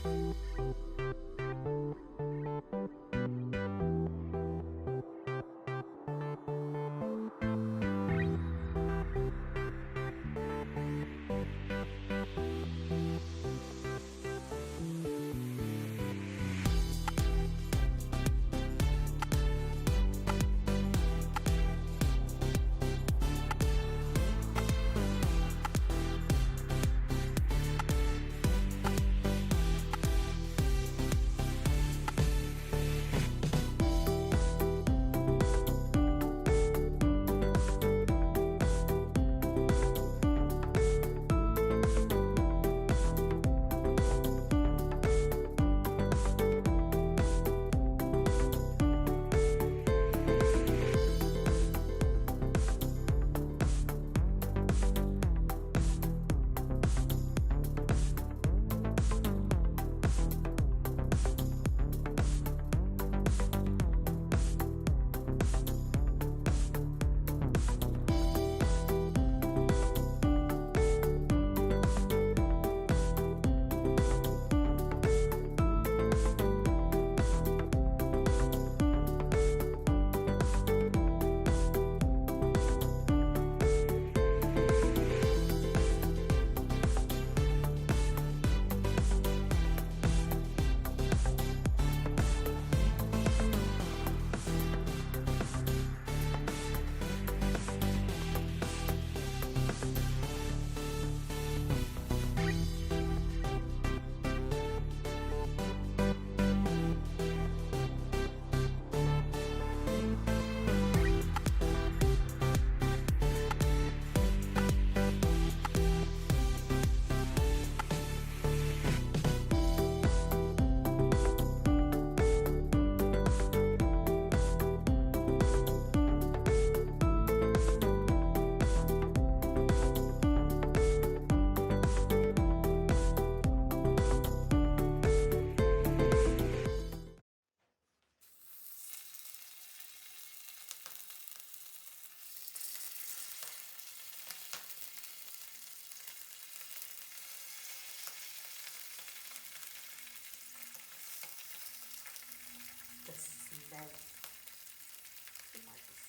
The smell spices.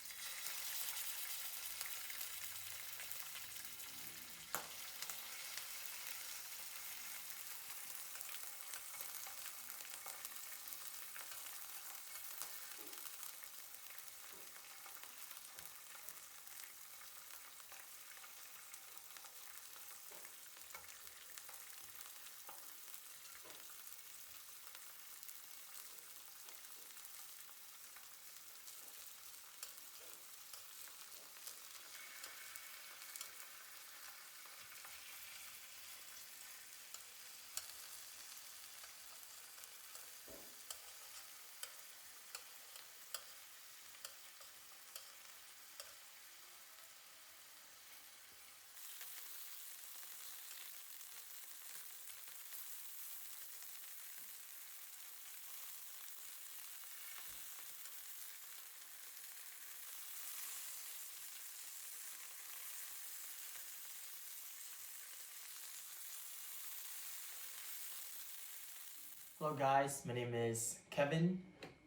Hello guys, my name is Kevin.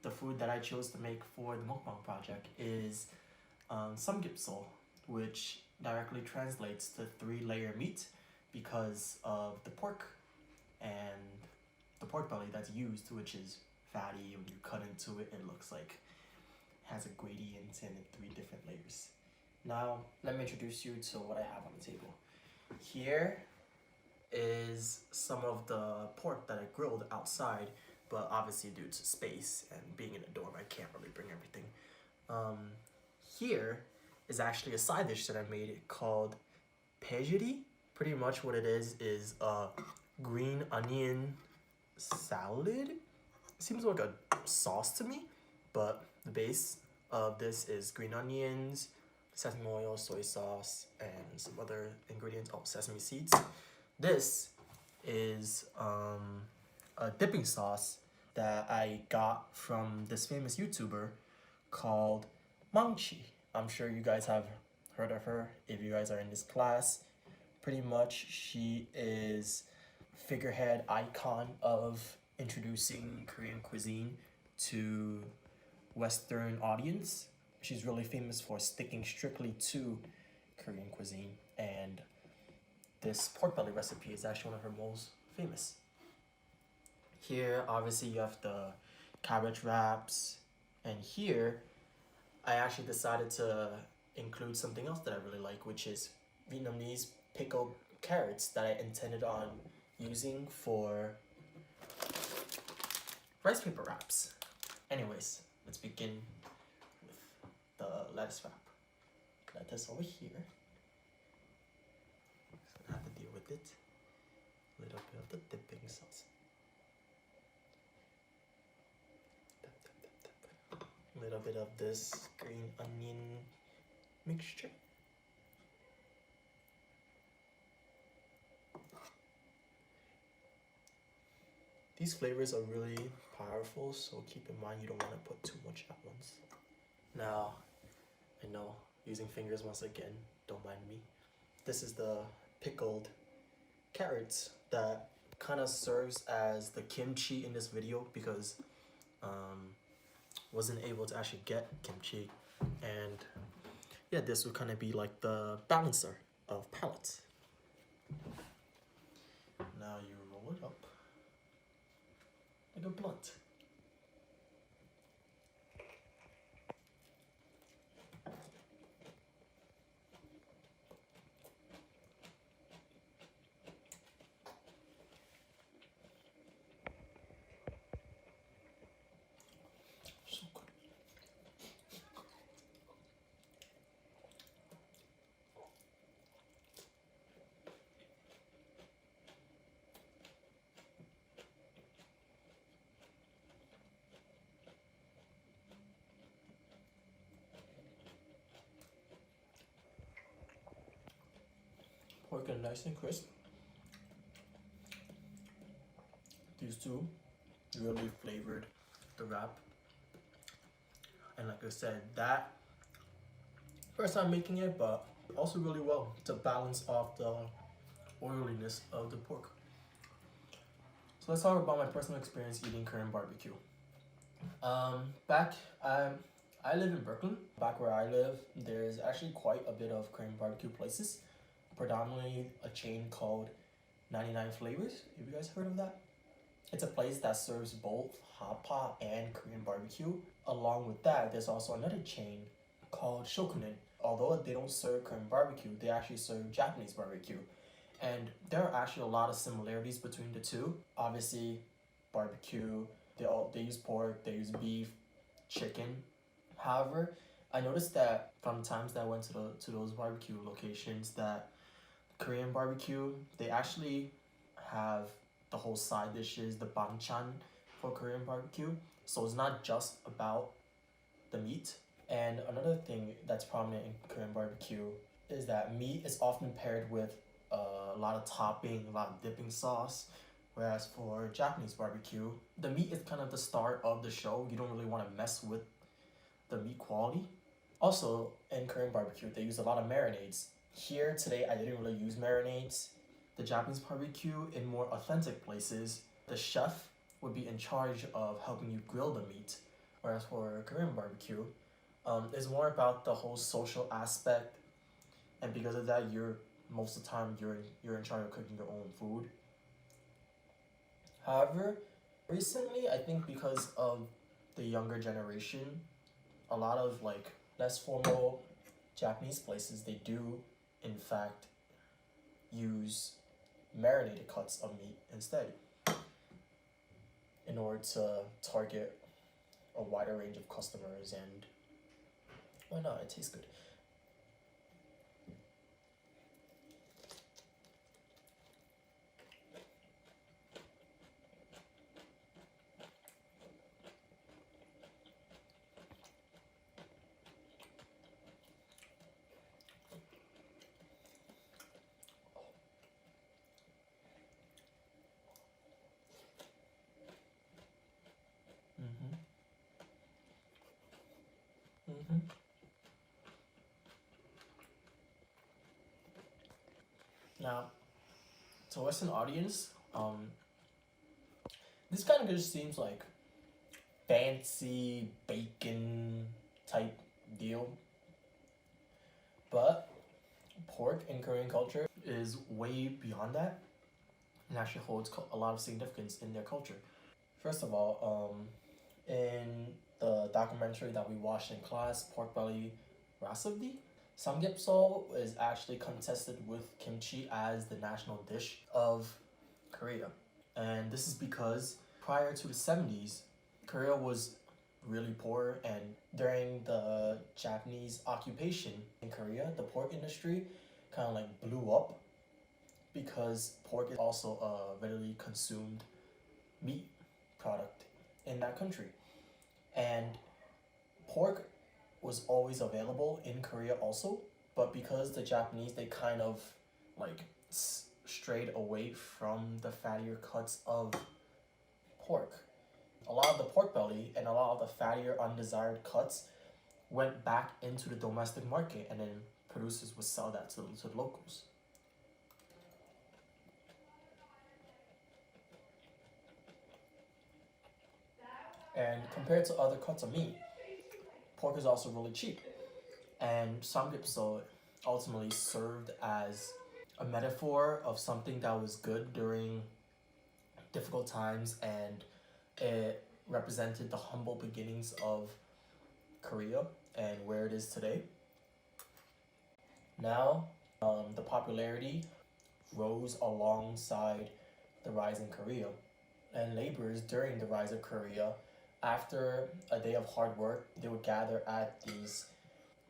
The food that I chose to make for the Mukbang project is Samgyeopsal, which directly translates to 3-layer meat because of the pork and the pork belly that's used, which is fatty. When you cut into it, it looks like it has a gradient and 3 different layers. Now, let me introduce you to what I have on the table. Here is some of the pork that I grilled outside, but obviously due to space and being in a dorm, I can't really bring everything. Here is actually a side dish that I made called pejiri. Pretty much what it is a green onion salad. It seems like a sauce to me, but the base of this is green onions, sesame oil, soy sauce, and some other ingredients. Oh, sesame seeds. This is a dipping sauce that I got from this famous YouTuber called Mangchi. I'm sure you guys have heard of her if you guys are in this class. Pretty much she is figurehead icon of introducing Korean cuisine to Western audience. She's really famous for sticking strictly to Korean cuisine, and this pork belly recipe is actually one of her most famous. Here, obviously, you have the cabbage wraps, and here, I actually decided to include something else that I really like, which is Vietnamese pickled carrots that I intended on using for rice paper wraps. Anyways, let's begin with the lettuce wrap. Lettuce over here. So I have to deal with it. A little bit of the dipping sauce. A little bit of this green onion mixture. These flavors are really powerful, so keep in mind you don't want to put too much at once. Now, I know, using fingers once again, don't mind me. This is the pickled carrots that kind of serves as the kimchi in this video because wasn't able to actually get kimchi, and yeah, this would kind of be like the balancer of palates. Now you roll it up like a blunt. So good. Pork is nice and crisp. These two really flavored the wrap. And like I said, that first time making it, but also really well to balance off the oiliness of the pork. So let's talk about my personal experience eating Korean barbecue. I live in Brooklyn. Back where I live, there's actually quite a bit of Korean barbecue places. Predominantly a chain called 99 Flavors. Have you guys heard of that? It's a place that serves both hot pot and Korean barbecue. Along with that, there's also another chain called Shokunin. Although they don't serve Korean barbecue, they actually serve Japanese barbecue. And there are actually a lot of similarities between the two. Obviously, barbecue, they use pork, they use beef, chicken. However, I noticed that from times that I went to those barbecue locations that Korean barbecue, they actually have the whole side dishes, the banchan for Korean barbecue. So it's not just about the meat. And another thing that's prominent in Korean barbecue is that meat is often paired with a lot of topping, a lot of dipping sauce. Whereas for Japanese barbecue, the meat is kind of the start of the show. You don't really want to mess with the meat quality. Also, in Korean barbecue, they use a lot of marinades. Here today, I didn't really use marinades. The Japanese barbecue, in more authentic places, the chef would be in charge of helping you grill the meat. Whereas for Korean barbecue, it's more about the whole social aspect, and because of that, most of the time you're in charge of cooking your own food. However, recently, I think because of the younger generation, a lot of like less formal Japanese places, they do in fact use marinated cuts of meat instead in order to target a wider range of customers, and why not? It tastes good. Mm-hmm. Mm-hmm. Now, to Western audience, This kind of just seems like fancy bacon type deal, but pork in Korean culture is way beyond that and actually holds a lot of significance in their culture. First of all, in the documentary that we watched in class, Pork Belly Rasavdi, Samgyeopsal is actually contested with kimchi as the national dish of Korea. And this is because prior to the 70s, Korea was really poor, and during the Japanese occupation in Korea, the pork industry kind of like blew up because pork is also a readily consumed meat product in that country. And pork was always available in Korea also, but because the Japanese, they kind of like strayed away from the fattier cuts of pork. A lot of the pork belly and a lot of the fattier undesired cuts went back into the domestic market, and then producers would sell that to the locals. And compared to other cuts of meat, pork is also really cheap. And samgyeopsal ultimately served as a metaphor of something that was good during difficult times, and it represented the humble beginnings of Korea and where it is today. Now, the popularity rose alongside the rise in Korea, and laborers during the rise of Korea, after a day of hard work, they would gather at these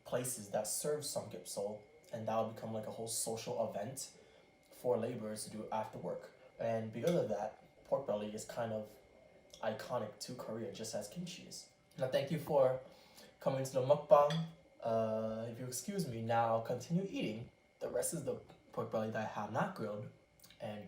places that served samgyeopsal, and that would become like a whole social event for laborers to do after work. And because of that, pork belly is kind of iconic to Korea, just as kimchi is. Now, thank you for coming to the mukbang. If you excuse me, now I'll continue eating. The rest is the pork belly that I have not grilled, and